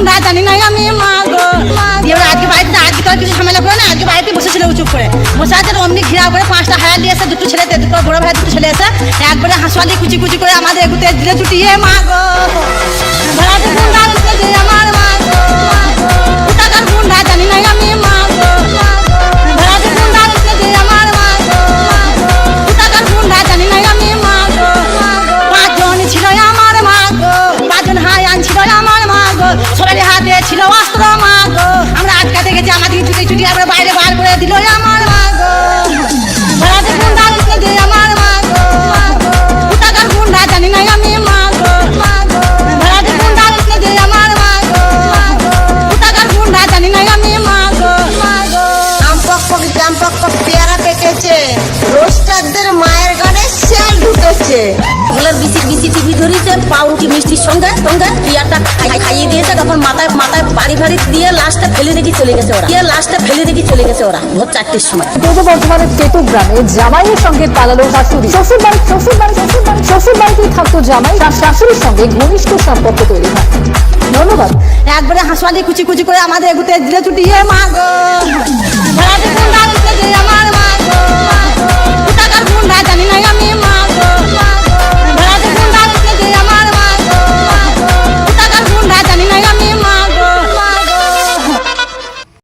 গুন্ডা জানি না আমি মা গো। এবার আজকে বাড়িতে আজকে তো আর কিছু ঝামেলা করে না, আজকে বাড়িতে বসেছিল চুপ করে বসে আছে। অমনি ঘিরা করে 5টা হায়ার নিয়ে এসে, দুটো ছেলে, দুটো বড় ভাই, দুটো ছেলে এসে একবারে হাঁসুয়ালি কুচি কুচি করে আমাদের এগুতে দিলে চুটিয়ে মা গো। ভাড়াতে গুন্ডা উঠে যে আমার মা গো, কোথাকার গুন্ডা জানি না আমি মা গো। ভাড়াতে গুন্ডা উঠে যে আমার মা গো, কোথাকার গুন্ডা জানি না আমি মা গো। 5 জন ছিল আমার মা গো, 5 জন হায়ান ছিল আমার মা গো, সবার হাতে ছিল অস্ত্র মা গো। আমরা আটকাতে গেছি, আমাদের ছুটি ছুটি আমরা বাইরে বার করে দিল আমার মা গো। ভাড়াতে গুন্ডা উঠে যে আমার মা গো, কোথাকার গুন্ডা জানি না আমি মা গো। ভাড়াতে গুন্ডা উঠে যে আমার মা গো, কোথাকার গুন্ডা জানি না আমি মা গো। জাম্পক পেয়ারা পেকেছে, রোস্টারদের মায়ের গানে শেল ঢুকেছে। ওগুলোর বিসি বিসি টিভি ধরেছে, পাউরুটি মিষ্টির সঙ্গে সঙ্গে পিয়াটা খাইয়ে দিয়েছে। তখন মাথায় মাথায় বাড়ি বাড়ি দিয়ে লাস্টে ফেলে রেখে চলে গেছে ওরা, ওরা ভোর 4টের সময়। পূর্ব বর্ধমানের তেতু গ্রামে জামাইয়ের সঙ্গে পালালো শাশুড়ি। শ্বশুর বাড়িতেই থাকতো জামাই, তার শাশুড়ির সঙ্গে ঘনিষ্ঠ সম্পর্ক তৈরি হয়। ধন্যবাদ। একবারে হাঁসুয়ালি কুচি কুচি করে আমাদের এগুতে দিলে চুটিয়ে মা গো। ভাড়াতে গুন্ডা উঠে যে আমার